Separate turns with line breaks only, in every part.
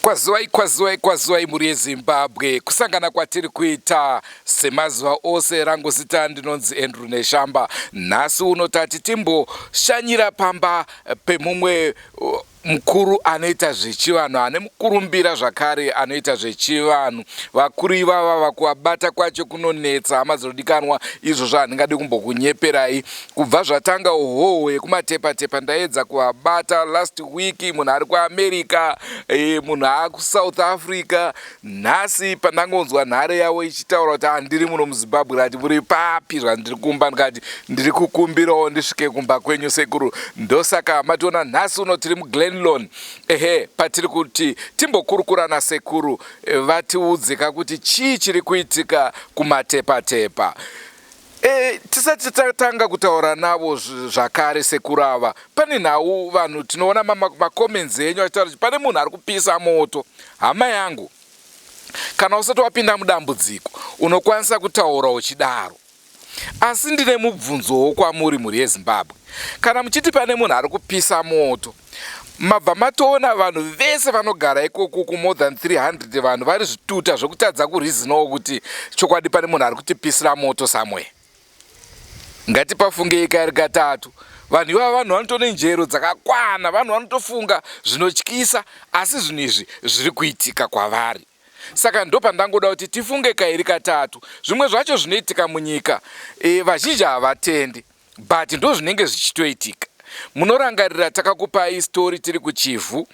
Kwazuwai muri yeZimbabwe kusangana kwatiri kuita semazuva ose. Rangu zita ndinonzi Andrew Neshamba. Nhasi uno tati timboshanyira pamba pemumwe mukuru anoita zvechivanhu, ane mukurumbira zvakare anoita zvechivanhu. Vakuru ivava vakuabata kwacho kunonetsa, hama dzinodikanwa. Izvo zvandingadi kumbokunyeperai. Kubva zvatanga hoho yekumatepatepa ndaedza kuabata last week. Munhu ari kuAmerica, munhu akuSouth Africa. Nhasi pandangonzwa nhare yavo ichitaura kuti handiri muno muZimbabwe. Ndikati muri papi zvandiri kumba? Ndikati ndiri kukumbirawo ndisvike kumba kwenyu Sekuru. Ndosaka mationa nhasi uno tiri muGlen patiri kuti timbokurukura naSekuru vatiudze kuti chii chiri kuitika kumatepatepa. Tisati tatanga kutaura navo zvakare Sekuru ava, pane nhau vanhu tinoona makomenzi enyu achitaura kuti pane munhu ari kupisa moto. Hama yangu, kana usati wapinda mudambudziko unokwanisa kutaura uchidaro. Asi ndine mubvunzowo kwamuri muri yeZimbabwe. Kana muchiti pane munhu ari kupisa moto, mabva matoona vanhu vese vanogara ikoko more than 300 vanhu vari zvituta zvokutadza kurizinawo kuti chokwadi pane munhu ari kutipisira moto somewhere. Ngatipafunge ikari katatu. Vanhu ivava vanhu vanotone njero dzakakwana, vanhu vanotofunga zvinotyisa, asi zvinhu izvi zviri kuitika kwavari. Saka ndo pandangoda kuti tifunge kairi katatu. Zvimwe zvacho zvinoitika munyika vazhinji havatendi, but ndo zvinenge zvichitoitika. Munorangarira takakupai story tiri kuchivhu,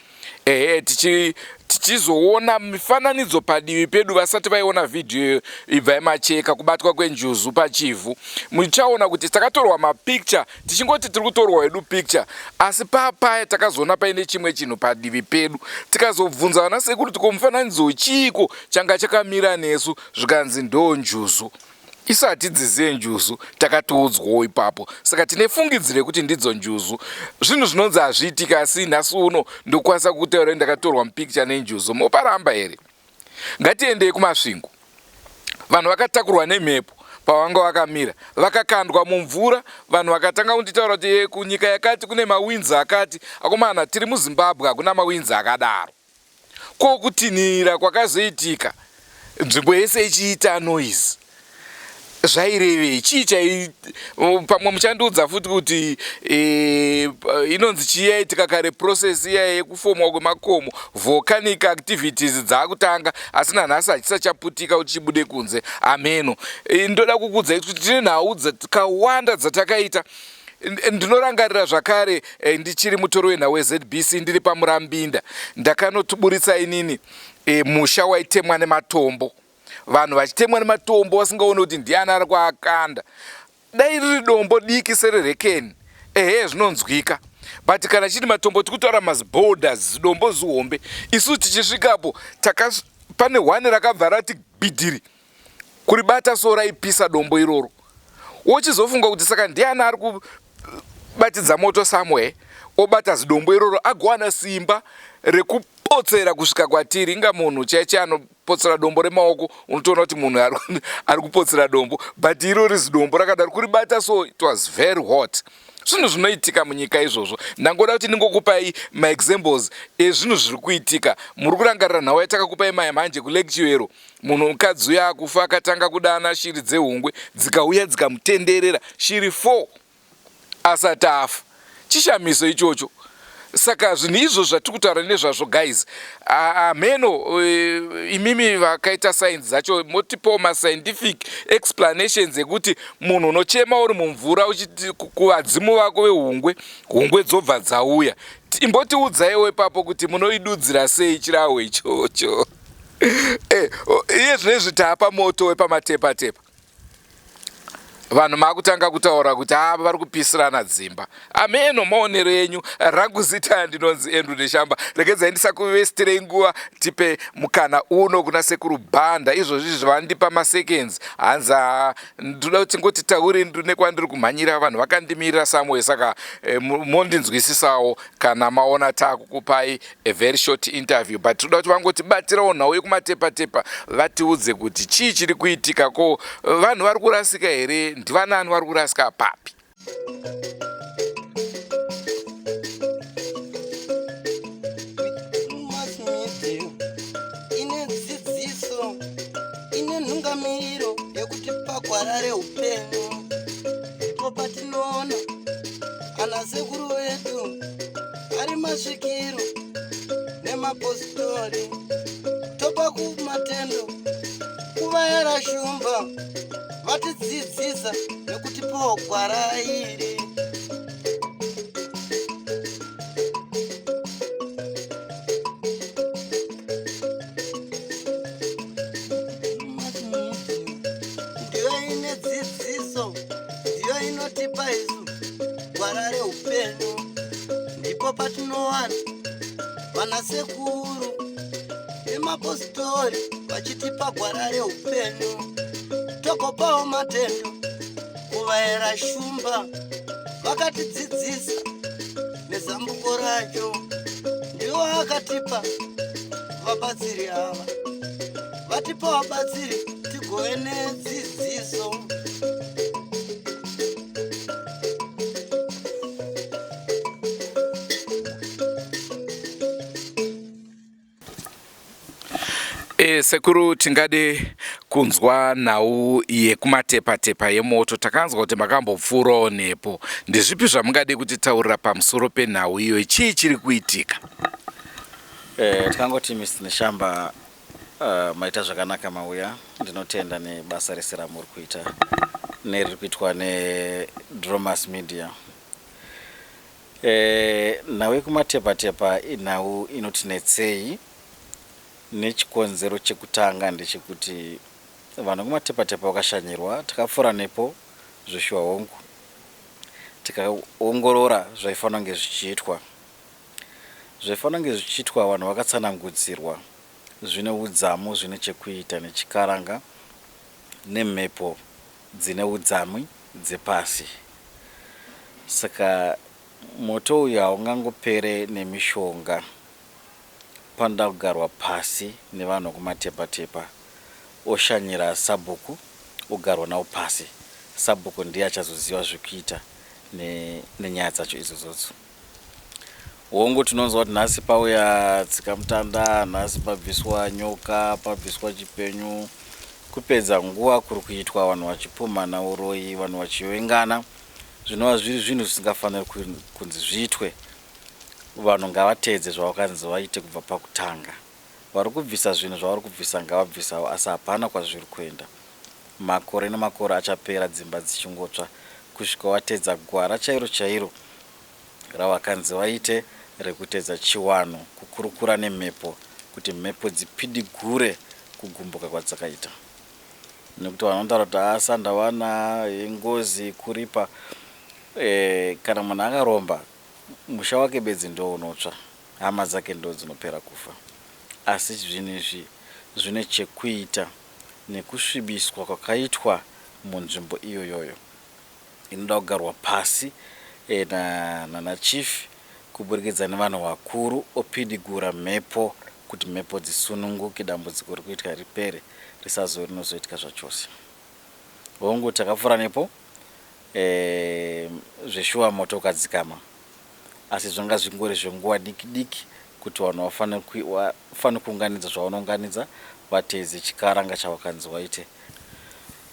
tichizoona mifananidzo padivi pedu vasati vaiona video ibva yemacheka kubatwa kwenjuzu pachivhu. Muchaona kuti takatorwa mapicture, tichingoti tiri kutorwa hedu picture, asi papaya takazoona paine chimwe chinhu padivi pedu. Tikazobvunza vana Sekuru kuti mufananidzo chiiko changa chakamira nesu, zvikanzi ndo njuzu. Isati dziziye njuzu takatiudzwawo ipapo. Saka tine fungidzire kuti ndidzo njuzu. Zvinhu zvinonzi hazviitika, asi nhasi uno ndokwanisa kutaura ndakatorwa mupicture nenjuzu. Moparamba here? Ngatiendei kumasvingo. Vanhu vakatakurwa nemhepo pavanga vakamira, vakakandwa mumvura. Vanhu vakatanga kunditaura kuti kunyika yakati kune mawinzi akati. Akomana, tiri muZimbabwe hakuna mawinzi akadaro. Kokutinhira kwakazoitika, nzvimbo yese ichiita noise. Zvairevei? Chii pamwe muchandiudza futi kuti inonzi chiyaitika kare process iya yekufomwa kwemakomo, volcanic activities dzakutanga, asi nanhasi hachisa chaputika kuti chibude kunze. Ameno. Ndoda kukuudzai kuti tine nhau dzakawanda dzatakaita. Ndinorangarira zvakare ndichiri mutori wenhau weZBC ndiri paMurambinda, ndakanotuburitsa inini musha waitemwa nematombo. Vanhu vachitemwa nematombo vasingaoni kuti ndiani ari kuakanda. Dai riri dombo diki sererekeni, zvinonzwika. But kana chiti matombo tikutaura maziboulders, zidombo zihombe. Isu tichisvikapo pane hwane rakabva rati bhidhiri kuribata so raipisa dombo iroro. Wochizofunga kuti saka ndiani ari kubatidza moto somewhere obata zidombo iroro agowana simba rekupotsera kusvika kwatiri. Inga munhu chaiche anopotsera dombo remaoko, unotoona kuti munhu ari kupotsera dombo, but irori zidombo rakadaro kuribata, so it was very hot. Zvinhu zvinoitika munyika izvozvo. Ndangoda kuti ndingokupai maexamples ezvinhu zviri kuitika. Muri kurangarira nhau yatakakupai manje kulecture. Munhu mukadzi uya akufa akatanga kudana shiri dzehungwe dzikauya dzikamutenderera, shiri 4 asati afa. Chishamiso ichocho. Saka zvinhu izvo zvatiri kutaura nezvazvo guys, ameno imimi vakaita science dzacho motipawo mascientific explanations ekuti munhu unochema uri mumvura uchiti kuvadzimu vako vehungwe, hungwe dzobva dzauya. Imbotiudzaiwo ipapo kuti munoidudzira sei chirahwe ichocho. Iye zvinezvi taapa moto wepamatepatepa. Vanhu makutanga kutaura kuti vari kupisirana dzimba. Ameno maonero enyu. Rangu zita ndinonzi Andrew Neshamba. Regedzai ndisakuvestirei nguva, tipe mukana uno kuna Sekuru Banda. Izvozvi zvavandipa maseconds. Hanza ndoda kuti ngoti tauri nekwandiri kumhanyira, vanhu vakandimirira somewhere. Saka mondinzwisisawo kana maona takukupai a very short interview. But toda kuti vangotibatirawo nhau yekumatepatepa, vatiudze kuti chii chiri kuitika, ko vanhu vari kurasika here, ndivanani vari kurasika papi.
tungamiro yekuti pagwarare upenyu. Ndipo patinoona ana sekuru vedu ari masvikiro nemapositori. Topa kumatendo kuvayera shumba vatidzidzisa nekutipawo gwara iri. Ndiyo ine dzidziso, ndiyo inotipa isu gwara reupenyu. Ndipo patinowana vana sekuru nemapositori vachitipa gwara reupenyu. Togopawo matendo kuvayera shumba vakatidzidzisa nezambuko racho. Ndiwo akatipa vabatsiri ava, vatipa vabatsiri tigove nedzidziso.
Sekuru, tingade kunzwa nhau yekumatepatepa yemoto. Takanzwa kuti makambopfuurawo nepo. Ndezvipi zvamungade kutitaurira pamusoro penhau iyo? Chii chiri kuitika?
Tikangoti Mr. Neshamba maita zvakanaka mauya. Ndinotenda nebasa rese ramuri kuita neriri kuitwa neDrewmas Media. Nhau yekumatepatepa inhau inotinetsei. Nechikonzero chekutanga ndechekuti vanhu kumatepatepa vakashanyirwa. Takapfuura nepo zveshuwa hongu, tikaongorora zvaifanira kunge zvichiitwa. Zvaifanira kunge zvichiitwa, vanhu vakatsanangudzirwa zvine udzamu zvine chekuita nechikaranga nemhepo dzine udzamu dzepasi. Saka moto uyu haungangopere nemishonga. Panoda kugarwa pasi nevanhu kumatepatepa, oshanyira sabhuku ogarwa nawo pasi. Sabhuku ndiye achazoziva zvekuita nenyaya dzacho idzodzo. Hongu tinonzwa kuti nhasi pauya tsikamutanda, nhasi pabviswa nyoka, pabviswa chipenyu. Kupedza nguva kuri kuitwa vanhu vachipumhana uroyi, vanhu vachivengana. Zvinova zviri zvinhu zvisingafaniri kunzi zviitwe. Vanhu ngavateedze zvavakanzi vaite kubva pakutanga. Vari kubvisa zvinhu zvavari kubvisa ngavabvisawo, asi hapana kwazviri kuenda. Makore nemakore achapera dzimba dzichingotsva kusvika wateedza gwara chairo chairo ravakanzi vaite rekutedza chiwano, kukurukura nemhepo kuti mhepo dzipidigure kugumbuka kwadzakaita. Nekuti vanotaura kuti asandawana yengozi kuripa. Kana munhu akaromba musha wake bedzi ndo unotsva, hama dzake ndo dzinopera kufa. Asi zvinhu izvi zvine chekuita nekusvibiswa kwakaitwa munzvimbo iyoyoyo. Inoda kugarwa pasi nanachief kuburikidza nevanhu vakuru opidigura mhepo kuti mhepo dzisununguke, dambudziko rikuitika ripere risazo rinozoitika zvachose. Hongu takapfuura nepo zveshuwa moto ukadzikama. Asi zvanga zvingori zvenguva diki diki kuti vanhu vafanira kuunganidza zvavanounganidza vateedze chikaranga chavakanzi vaite.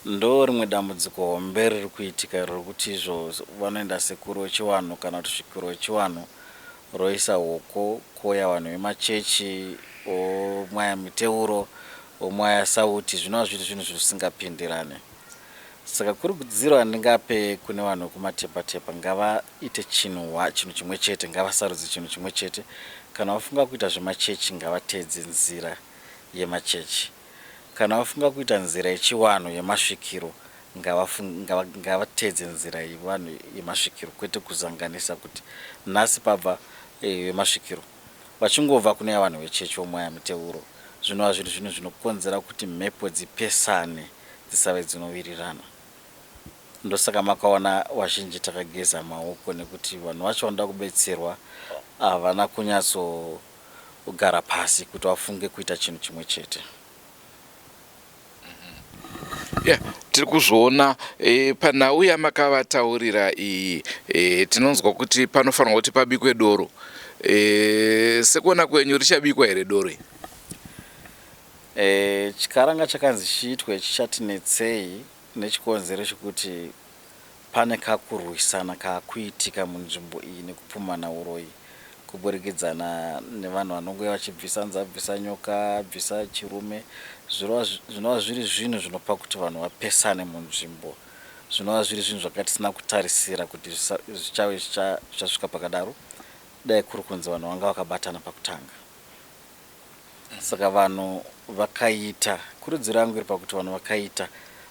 Ndo rimwe dambudziko hombe riri kuitika riri kuti izvo vanoenda sekuru wechivanhu kana kuti svikiro wechivanhu roisa hoko koya vanhu vemachechi omwaya miteuro omwaya sauti. Zvinova zviri zvinhu zvisingapindirane. Saka kuri kudziro andingape kune vanhu kumatepatepa ngavaite chinhu chimwe chete, ngavasarudze chinhu chimwe chete. Kana vafunga kuita zvemachechi ngavateedze nzira yemachechi. Kana vafunga kuita nzira yechivanhu yemasvikiro ngavateedze nzira yevanhu yemasvikiro, kwete kuzanganisa kuti nhasi pabva yemasvikiro vachingobva kune vanhu vechechi omwaya miteuro. Zvinova zviri zvinhu zvinokonzera kuti mhepo dzipesane dzisave dzinowirirana. Ndosaka makaona vazhinji takageza maoko nekuti vanhu vacho vanoda kubetserwa havana kunyatsogara pasi kuti vafunge kuita chinhu chimwe chete.
Tiri kuzviona panhau yamakavataurira iyi, tinonzwa kuti panofanirwa kuti pabikwe doro. Sekuona kwenyu richabikwa here doro?
Chikaranga chakanzi chiitwe chichatinetsei nechikonzero chekuti pane kakurwisana kakuitika munzvimbo iyi nekupumana uroyi kuburikidza nevanhu vanonge vachibvisa nzabvisa nyoka bvisa chirume zvinova zviri zvinhu zvinopa kuti vanhu vapesane munzvimbo zvinova zviri zvinhu zvakatisina kutarisira kuti zvichave zvichasvika pakadaro dai kuri kunzi vanhu vanga vakabatana pakutanga. Saka vanhu vakaita kurudziro yangu iri pakuti vanhu vakaita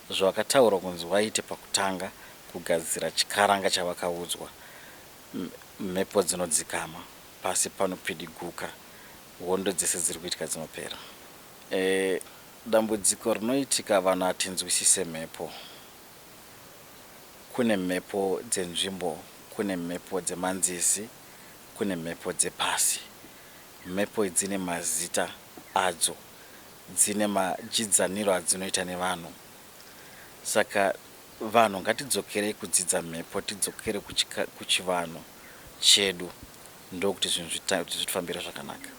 zvavakataura kunzi vaite pakutanga kugadzira chikaranga chavakaudzwa mhepo dzinodzikama pasi panopidiguka hondo dzese dziri kuitika dzinopera. Dambudziko rinoitika vanhu hatinzwisise mhepo. Kune mhepo dzenzvimbo, kune mhepo dzemanzizi, kune mhepo dzepasi. Mhepo dzine mazita adzo, dzine majidzaniro adzinoita nevanhu. Saka vanhu ngatidzokerei kudzidza mhepo, tidzokere kuchivanhu chedu ndokuti zvinhu zvitifambira zvakanaka.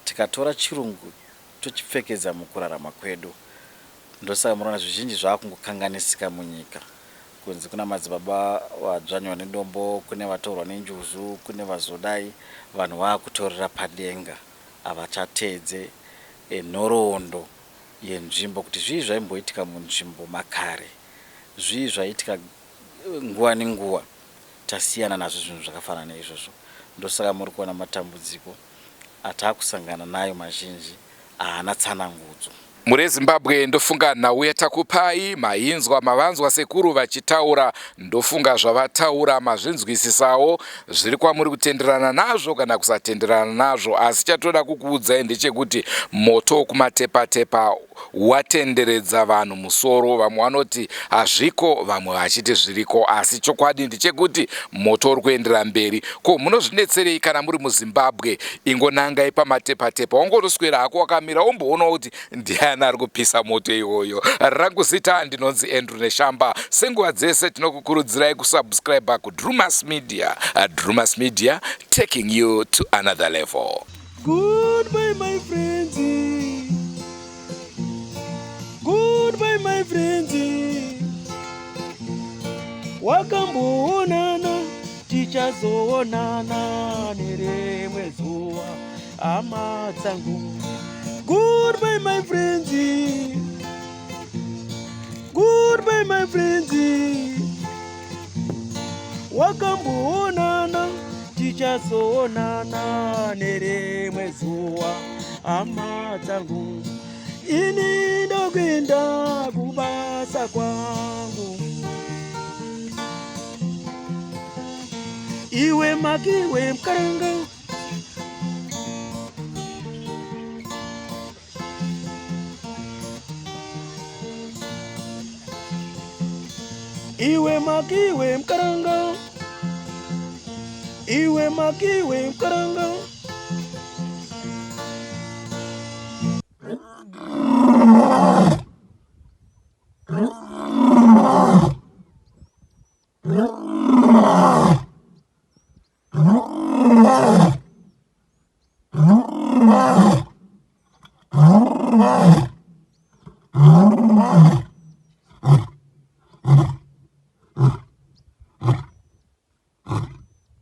Tikatora chirungu tochipfekedza mukurarama kwedu ndosaka munoona zvizhinji zvaakungokanganisika munyika. Kunzi kuna madzibaba vadzvanywa nedombo, kune vatorwa nenjuzu, kune vazodai, vanhu vaakutorera padenga havachateedze nhoroondo yenzvimbo kuti zvii zvaimboitika munzvimbo makare, zvii zvaitika nguva nenguva, tasiyana nazvo zvinhu zvakafanana naizvozvo. Ndosaka muri kuona matambudziko ataakusangana nayo mazhinji haana tsanangudzo.
Muri Zimbabwe ndofunga nhau yatakupai mainzwa mavanzwa Sekuru vachitaura ndofunga zvavataura mazvinzwisisawo zviri kwamuri kutenderana nazvo kana kusatenderana nazvo, asi chatoda kukuudzai ndechekuti moto wekumatepatepa watenderedza vanhu musoro. Vamwe vanoti hazviko, vamwe vachiti zviriko, asi chokwadi ndechekuti moto uri kuendera mberi. Ko munozvidetserei kana muri muZimbabwe? Ingonangai pamatepatepa, wangotoswera hako wakamira womboona kuti ndiani ari kupisa moto iyoyo. Rangu zita ndinonzi Andrew Neshamba. Senguva dzese tinokukurudzirai kusubscribe kuDrewmas Media. Drewmas Media, taking you to another level.
Goodbye my friends. Goodbye my friends. Wakamboonana tichazoonana nerimwe zuva hama dzangu. Goodbye my friends. Goodbye my friends. Wakamboonana tichazoonana nerimwe zuva hama dzangu. Ini ndokwenda kubasa kwangu. Iwe makiwe mkaranga. Iwe makiwe mkaranga. Iwe makiwe mkaranga.